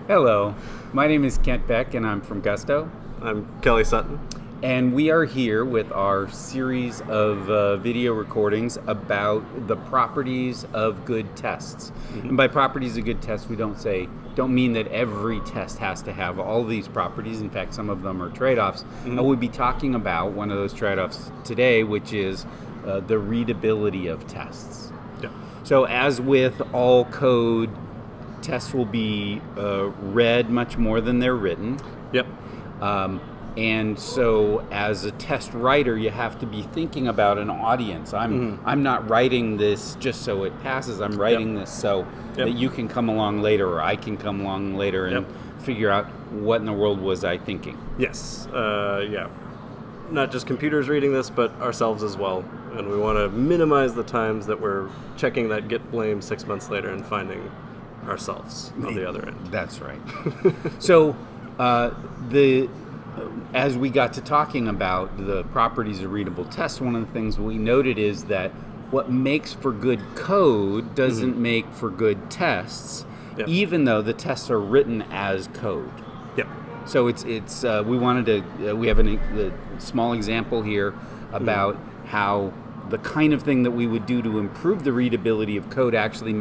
Hello, my name is Kent Beck and I'm from Gusto. I'm Kelly Sutton. And we are here with our series of video recordings about the properties of good tests. And by properties of good tests, we don't mean that every test has to have all these properties. In fact, some of them are trade-offs. And we'll be talking about one of those trade-offs today, which is the readability of tests. Yeah. So as with all code, tests will be read much more than they're written. Yep. And so as a test writer, you have to be thinking about an audience. I'm not writing this just so it passes. I'm writing this so that you can come along later, or I can come along later and figure out what in the world was I thinking. Yes. Not just computers reading this, but ourselves as well. And we want to minimize the times that we're checking that git blame 6 months later and finding ourselves on the other end. That's right. So as we got to talking about the properties of readable tests, one of the things we noted is that what makes for good code doesn't make for good tests, even though the tests are written as code. Yep. So we wanted to we have a small example here about how the kind of thing that we would do to improve the readability of code actually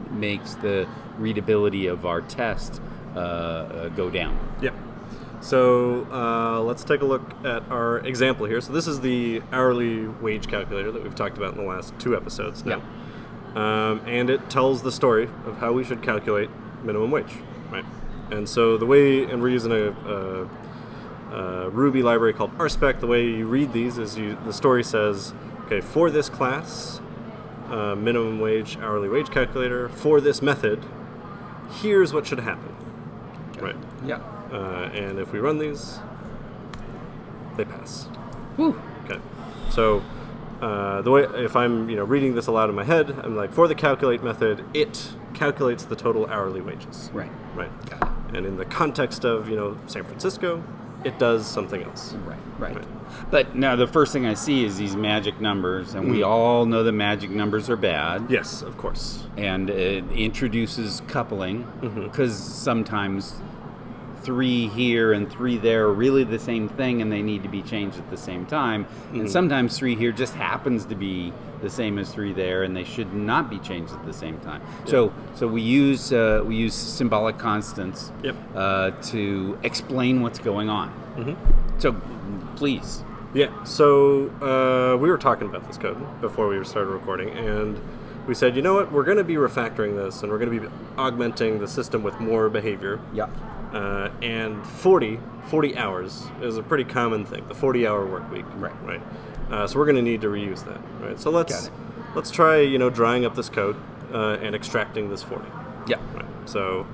makes the readability of our test go down. Yep. So let's take a look at our example here. So this is the hourly wage calculator that we've talked about in the last 2 episodes now. And it tells the story of how we should calculate minimum wage, right? And so and we're using a Ruby library called RSpec. The way you read these is the story says, okay, for this class, minimum wage, hourly wage calculator, for this method, here's what should happen, right? Yeah. And if we run these, they pass. Whew. Okay. So the way, if I'm reading this aloud in my head, I'm like, for the calculate method, it calculates the total hourly wages. Right. Right. And in the context of San Francisco, it does something else. Right. But now the first thing I see is these magic numbers, and we all know the magic numbers are bad. Yes, of course. And it introduces coupling, because sometimes 3 here and 3 there are really the same thing, and they need to be changed at the same time. And sometimes 3 here just happens to be the same as 3 there, and they should not be changed at the same time. So we use symbolic constants to explain what's going on. So please. Yeah. So we were talking about this code before we started recording, and we said, you know what, we're going to be refactoring this, and we're going to be augmenting the system with more behavior. Yeah. And 40 hours is a pretty common thing, the 40-hour work week. Right. So we're going to need to reuse that. Right. So let's try drying up this code and extracting this 40. Yeah. Right. So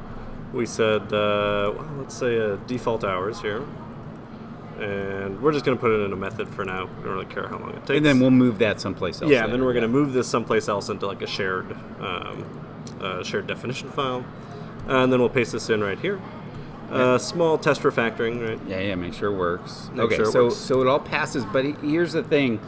we said, let's say default hours here. And we're just going to put it in a method for now. We don't really care how long it takes. And then we'll move that someplace else. Yeah, and then we're going to move this someplace else into like a shared definition file. And then we'll paste this in right here. Small test refactoring, right? Yeah, make sure it works. So it all passes, but here's the thing.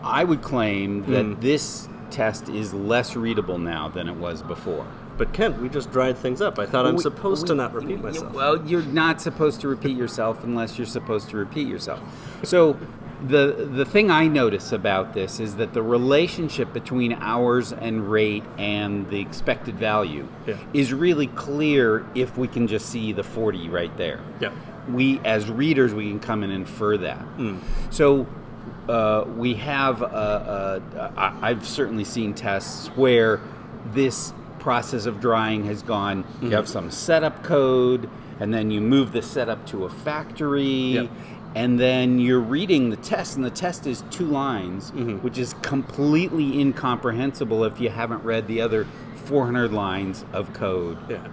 I would claim that this test is less readable now than it was before. But Kent, we just dried things up. I thought I'm supposed to not repeat myself. Well, you're not supposed to repeat yourself unless you're supposed to repeat yourself. So the thing I notice about this is that the relationship between hours and rate and the expected value is really clear if we can just see the 40 right there. Yeah. We, as readers, we can come and infer that. So we have, I've certainly seen tests where this process of drying has gone, you have some setup code, and then you move the setup to a factory, and then you're reading the test, and the test is 2 lines, which is completely incomprehensible if you haven't read the other 400 lines of code. Yeah.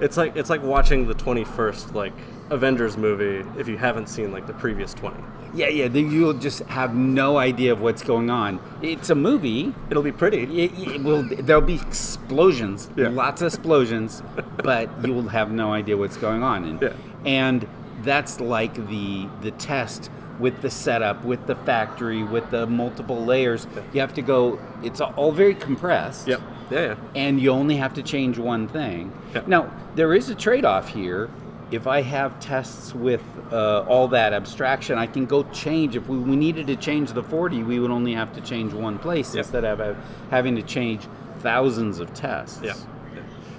It's like watching the 21st Avengers movie if you haven't seen the previous 20. Yeah, you'll just have no idea of what's going on. It's a movie. It'll be pretty. There'll be explosions, lots of explosions, but you will have no idea what's going on. And that's like the test with the setup, with the factory, with the multiple layers. You have to go, it's all very compressed. Yeah. And you only have to change one thing. Yeah. Now, there is a trade-off here. If I have tests with all that abstraction, I can go change. If we needed to change the 40, we would only have to change one place instead of having to change thousands of tests. Yeah.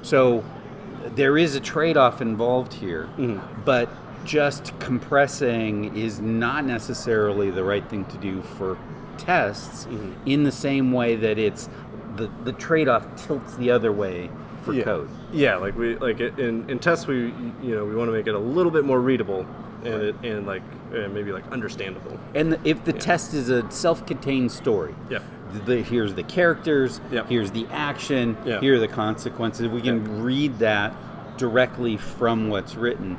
So there is a trade-off involved here, but just compressing is not necessarily the right thing to do for tests in the same way that it's the trade-off tilts the other way for code. Yeah, like in tests we want to make it a little bit more readable and maybe understandable. And if the test is a self-contained story, here's the characters, here's the action, here are the consequences. We can read that directly from what's written.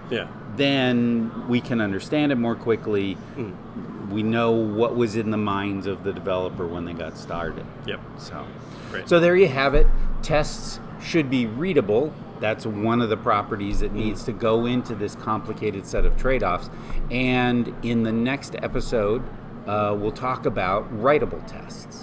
Then we can understand it more quickly. We know what was in the minds of the developer when they got started. So there you have it. Tests should be readable. That's one of the properties that needs to go into this complicated set of trade-offs. And in the next episode, we'll talk about writable tests.